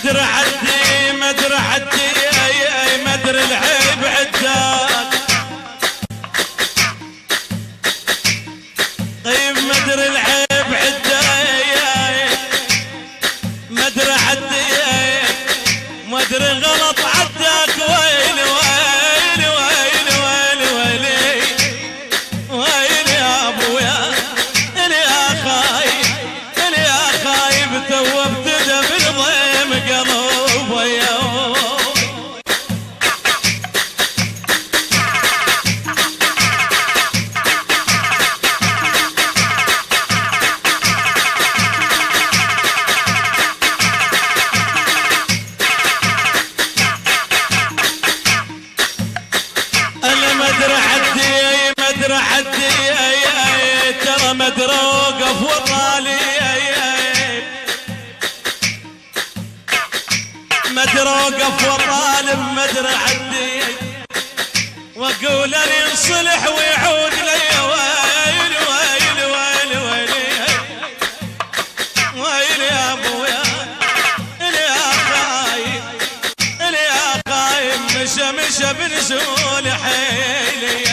مدري حدي مدري حدي مدري العيب عداد طيب مدري العيب عداد مدري حدي مدري غلط عداك ويلي ويلي ويلي ويلي ويلي ويلي يا ابويا الي يا خايب الي يا خايب تو ابتدى بالضيم قلب ويا مدري حدي ترى مدري اوقف وطالي مدري اوقف وطالب مدري حدي واقول لي ينصلح ويعود لي ويلي ويلي ويلي ويلي ويلي يا ابويا الي يا خايب الي يا خايب مشى مشى بنزول حيلي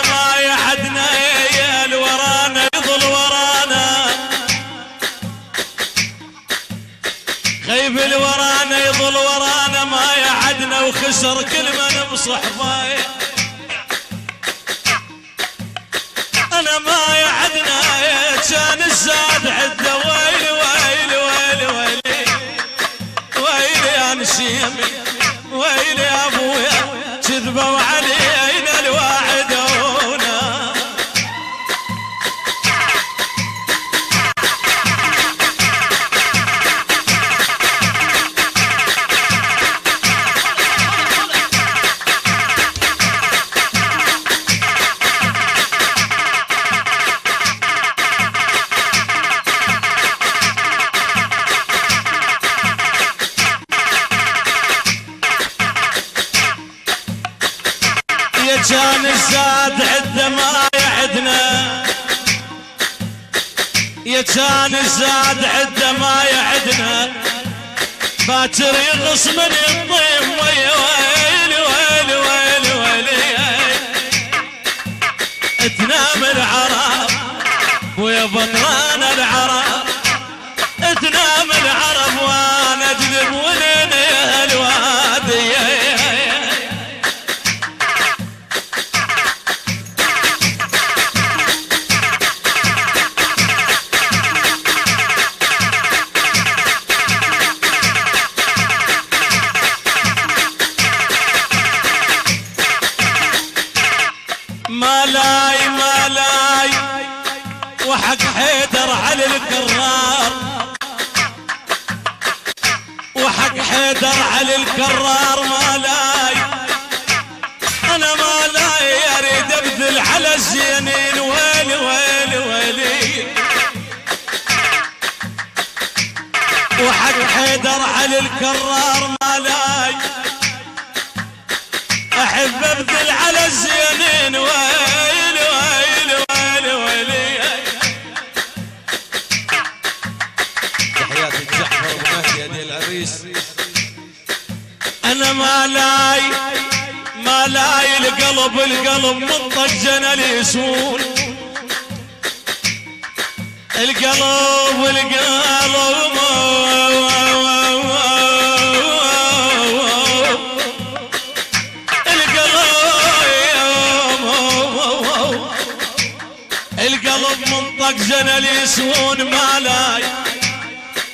ما يعدنا يا الورانا يظل ورانا خيب الورانا يظل ورانا ما يعدنا وخسر كل من بصحبه انا ما يعدنا كان الزاد عده ويلي ويلي ويلي ويلي ويلي يا نسيمي ويلي يا ابويا كذبوا علينا الواعدونا كان الزاد عده ما يعدنا يا كان الزاد عده ما يعدنا باكر يغص من الطيم ويلي ويلي ويلي ويلي تنام العرب ويا بطران العرب تنام العرب وانا اجذب ولين يا الوادي مالاي مالاي وحق حيدر على الكرار وحق حيدر على الكرار مالاي انا مالاي اريد ابذل على الزينين ويلي ويلي ويلي وحق حيدر على الكرار مالاي احب ابذل على الزينين ويلي ويلي ويلي ويلي تحياتي الجحفر ومهدي يدي العريس انا مالاي القلب منطق جنى اليسون القلب القلب منطق جنى اليسون مالاي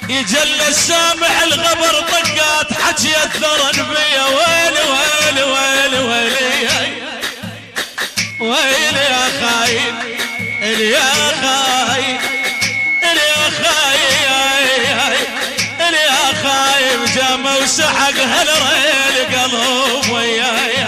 يجل السامع الغبر طقات حكي الثرن فيا ويلي ويلي ويلي ويلي ويلي يا خالد يا خاي يا خاي يا خايب جام وسحق هالريل قلب وياي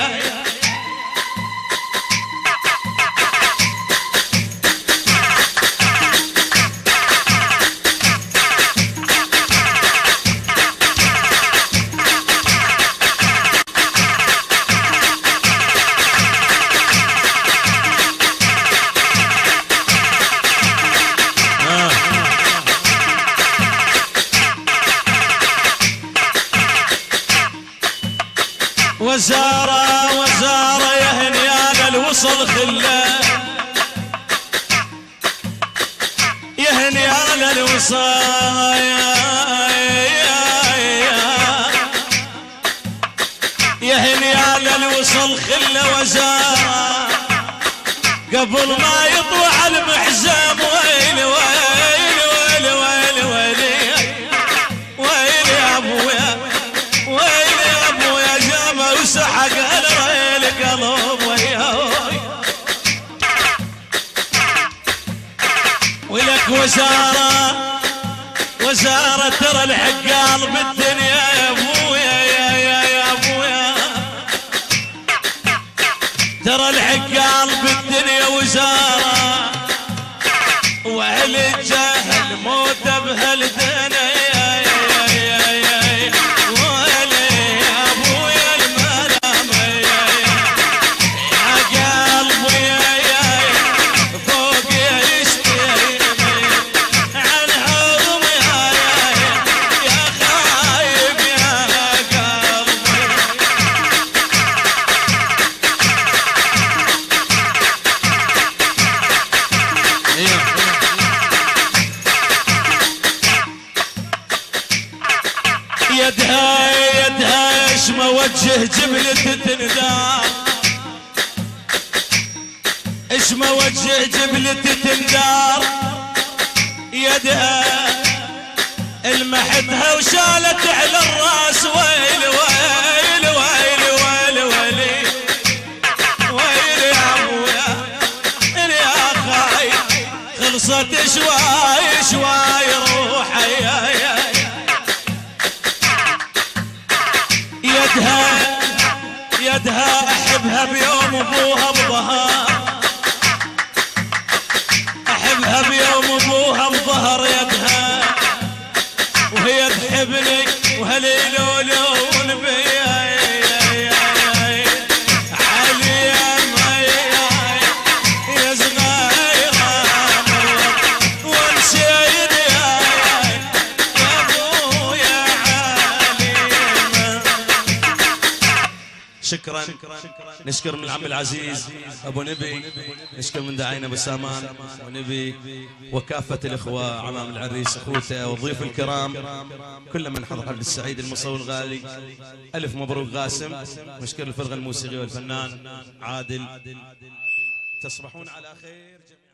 وزارة يا هنيال الوصل خله يا هنيال الوصل يا هنيال الوصل خله وزارة قبل ما يطلع المحزم ويلي ويلي ويلي ويلي ويلي ويلي يا ابويا ويلي يا ابويا جامع وسحق الريل قلب وياه ولك وزارة ترى الحقال بالدنيا يا ابويا يا ابويا ترى الحقال بالدنيا وزارة واهل الجهل موت بهالدنيا يدها ايش موجه جبلة تندار ايش موجه جبلة تندار يدها المحتها وشالت على الراس ويل ويل ويل ويل ويل ويل يا ابويا يا خاي خلصت شواي شواي روحي يدها احبها بيوم ابوها بظهر احبها بيوم ابوها بظهر يدها وهي تحبني وهليلولون بيا علي يا صغيرة ونسيت يا ابويا عليمة. شكرا نشكر من العم العزيز ابو نبي نشكر من داعينا ابو سامان ونبي وكافه الاخوه عمام العريس اخوته والضيوف الكرام كل من حضر حفل السعيد المصور الغالي الف مبروك قاسم. نشكر الفرقه الموسيقيه والفنان عادل تصبحون على خير.